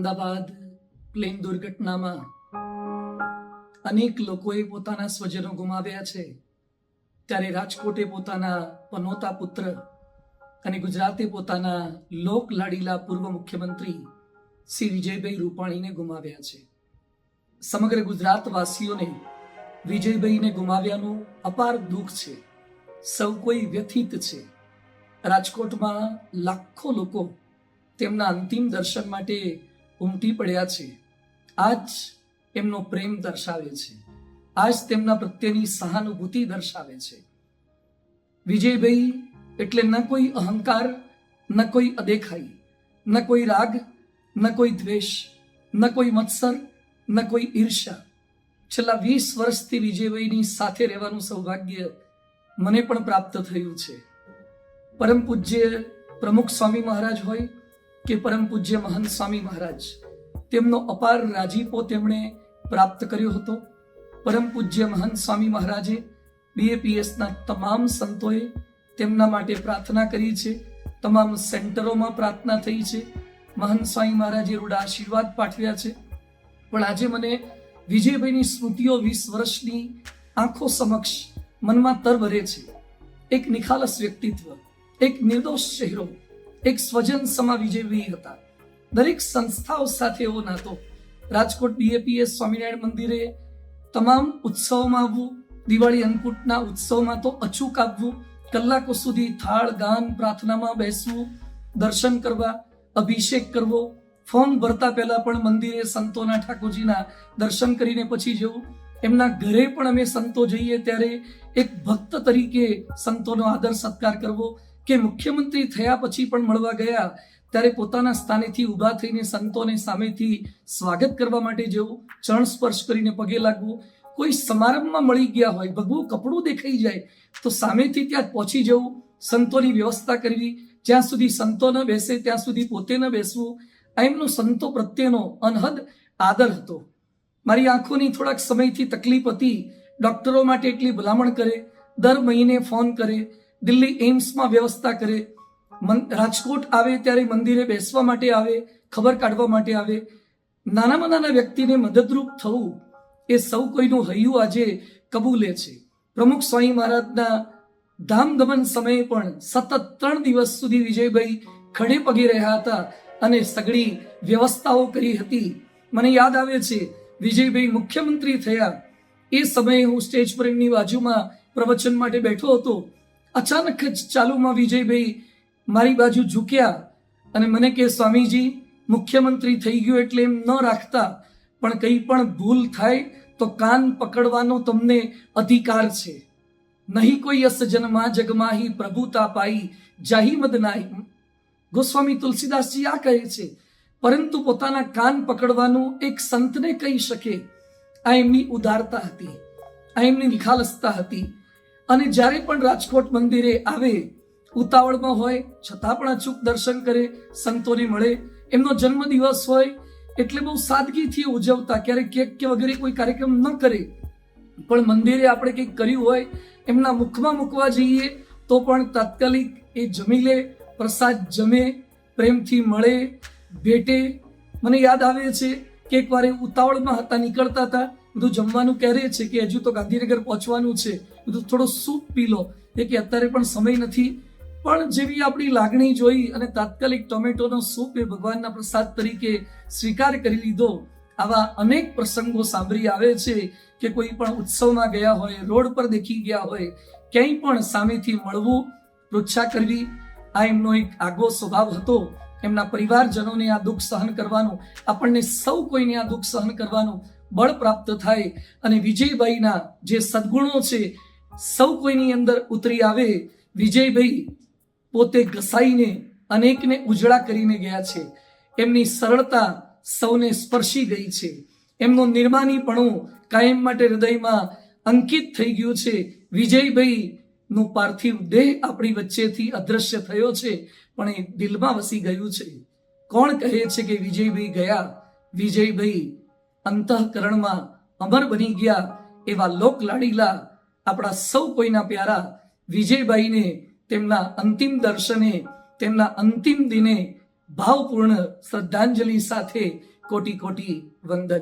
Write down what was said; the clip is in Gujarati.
અમદાવાદ પ્લેન દુર્ઘટનામાં અનેક લોકોએ પોતાના સ્વજનો ગુમાવ્યા છે, ત્યારે રાજકોટે પોતાના પનોતા પુત્ર અને ગુજરાતે પોતાના લોક લાડીલા પૂર્વ મુખ્યમંત્રી શ્રી વિજયભાઈ રૂપાણીને ગુમાવ્યા છે. સમગ્ર ગુજરાતવાસીઓને વિજયભાઈને ગુમાવ્યાનું અપાર દુઃખ છે. સૌ કોઈ વ્યથિત છે. રાજકોટમાં લાખો લોકો તેમના અંતિમ દર્શન માટે ઉમટી પડ્યા છે. આજ એમનો પ્રેમ દર્શાવે છે, આજ તેમના પ્રત્યેની સહાનુભૂતિ દર્શાવે છે. વિજયભાઈ એટલે ન કોઈ અહંકાર, ન કોઈ અદેખાઈ, ન કોઈ રાગ, ન કોઈ દ્વેષ, ન કોઈ મત્સર, ન કોઈ ઈર્ષા. છેલ્લા 20 વર્ષથી વિજયભાઈની સાથે રહેવાનું સૌભાગ્ય મને પણ પ્રાપ્ત થયું છે. પરમ પૂજ્ય પ્રમુખ સ્વામી મહારાજ હોય કે પરમ પૂજ્ય મહંત સ્વામી મહારાજ, તેમનો અપાર રાજીપો તેમણે પ્રાપ્ત કર્યો હતો. પરમ પૂજ્ય મહંત સ્વામી મહારાજે BAPSના તમામ સંતોએ તેમના માટે પ્રાર્થના કરી છે. તમામ સેન્ટરોમાં પ્રાર્થના થઈ છે. મહંત સ્વામી મહારાજે રૂડા આશીર્વાદ પાઠવ્યા છે. પણ આજે મને વિજયભાઈની સ્મૃતિઓ 20 વર્ષની આંખો સમક્ષ મનમાં તરવરે છે. એક નિખાલસ વ્યક્તિત્વ, એક નિર્દોષ ચહેરો, એક સ્વજન સમા વિજયભાઈ હતા. દરેક સંસ્થાઓ સાથે એવો નાતો. રાજકોટ BAPS સ્વામિનારાયણ મંદિરે તમામ ઉત્સવમાં આવવું, દિવાળી અન્નકૂટના ઉત્સવમાં તો અચૂક આવવું, કલાકો સુધી થાળ ગાન પ્રાર્થનામાં બેસવું, દર્શન કરવા, અભિષેક કરવો, ફોર્મ ભરતા પહેલા પણ મંદિરે સંતોના ઠાકોરજીના દર્શન કરીને પછી જવું. એમના ઘરે પણ અમે સંતો જઈએ ત્યારે એક ભક્ત તરીકે સંતોનો આદર સત્કાર કરવો, કે મુખ્યમંત્રી થયા પછી પણ મળવા ગયા ત્યારે પોતાના સ્થાનેથી ઊભા થઈને સંતોને સામેથી સ્વાગત કરવા માટે જવું, ચરણ સ્પર્શ કરીને પગે લાગવું. કોઈ સમારંભમાં મળી ગયા હોય, ભગવું કપડું દેખાઈ જાય તો સામેથી ત્યાં પહોંચી જવું, સંતોની વ્યવસ્થા કરવી, જ્યાં સુધી સંતો ન બેસે ત્યાં સુધી પોતે ન બેસવું. આ એમનો સંતો પ્રત્યેનો અનહદ આદર હતો. મારી આંખોની થોડાક સમયથી તકલીફ હતી. ડોક્ટરો માટે એટલી ભલામણ કરે, દર મહિને ફોન કરે, દિલ્હી એમ્સમાં વ્યવસ્થા કરે, રાજકોટ આવે ત્યારે મંદિરે બેસવા માટે આવે, ખબર કાઢવા માટે આવે. નાનામાં નાના વ્યક્તિને મદદરૂપ થવું એ સૌ કોઈનું હૈયું આજે કબૂલે છે. પ્રમુખ સ્વામી મહારાજના ધામધમન સમયે પણ સતત 3 દિવસ સુધી વિજયભાઈ ખડે પગે રહ્યા હતા અને સઘળી વ્યવસ્થાઓ કરી હતી. મને યાદ આવે છે, વિજયભાઈ મુખ્યમંત્રી થયા એ સમયે હું સ્ટેજ પર એમની બાજુમાં પ્રવચન માટે બેઠો હતો. અચાનક જ ચાલુમાં વિજયભાઈ મારી બાજુ ઝૂક્યા અને મને કે, સ્વામીજી, મુખ્યમંત્રી થઈ ગયો એટલે એમ ન રાખતા, પણ કંઈ પણ ભૂલ થાય તો કાન પકડવાનો તમને અધિકાર છે. નહીં કોઈ અસ જન્મા જગમાહી પ્રભુતા પાઈ જાહી મદ નાહી. ગોસ્વામી તુલસીદાસજી આ કહે છે, પરંતુ પોતાના કાન પકડવાનું એક સંતને કહી શકે. આ એમની ઉદારતા હતી, આ એમની નિખાલસતા હતી. અને જ્યારે પણ રાજકોટ મંદિરે આવે, ઉતાવળમાં હોય છતાં પણ અચૂક દર્શન કરે, સંતોને મળે. એમનો જન્મદિવસ હોય એટલે બહુ સાદગીથી ઉજવતા, ક્યારેક કેક કે વગેરે કોઈ કાર્યક્રમ ન કરે, પણ મંદિરે આપણે કંઈક કર્યું હોય એમના મુખમાં મૂકવા જઈએ તો પણ તાત્કાલિક એ જમી લે, પ્રસાદ જમે, પ્રેમથી મળે, ભેટે. મને યાદ આવે છે કે એકવાર એ ઉતાવળમાં હતા, નીકળતા હતા, બધું જમવાનું કહે છે કે હજુ તો ગાંધીનગર પહોંચવાનું છે, બધું થોડો સૂપ પી લો. એ કે અત્યારે પણ સમય નથી. પણ જેવી આપણી લાગણી જોઈ અને તાત્કાલિક ટોમેટોનો સૂપ એ ભગવાનના પ્રસાદ તરીકે સ્વીકાર કરી લીધો. આવા અનેક પ્રસંગો સાંભળી આવે છે કે કોઈ પણ ઉત્સવમાં ગયા હોય, રોડ પર દેખી ગયા હોય, ક્યાંય પણ સામેથી મળવું, પૃચ્છા કરવી. આ એમનો એક આગવો સ્વભાવ હતો. એમના પરિવારજનોને આ દુઃખ સહન કરવાનું, આપણને સૌ કોઈને આ દુઃખ સહન કરવાનું બળ પ્રાપ્ત થાય અને વિજયભાઈના જે સદગુણો છે સૌ કોઈની અંદર ઉતરી આવે. વિજયભાઈ પોતે ઘસાઈને અનેકને ઉજળા કરીને ગયા છે. એમની સરળતા સૌને સ્પર્શી ગઈ છે. એમનો નિર્માનીપણું કાયમ માટે હૃદયમાં અંકિત થઈ ગયું છે. વિજયભાઈ નું પાર્થિવ દેહ આપણી વચ્ચેથી અદ્રશ્ય થયો છે, પણ એ દિલમાં વસી ગયું છે. કોણ કહે છે કે વિજયભાઈ ગયા? વિજયભાઈ અંતઃકરણમાં અમર બની ગયા. એવા લોક લાડીલા આપણા સૌ કોઈના પ્યારા વિજયભાઈને તેમના અંતિમ દર્શને, તેમના અંતિમ દિને ભાવપૂર્ણ શ્રદ્ધાંજલિ સાથે કોટી કોટી વંદન.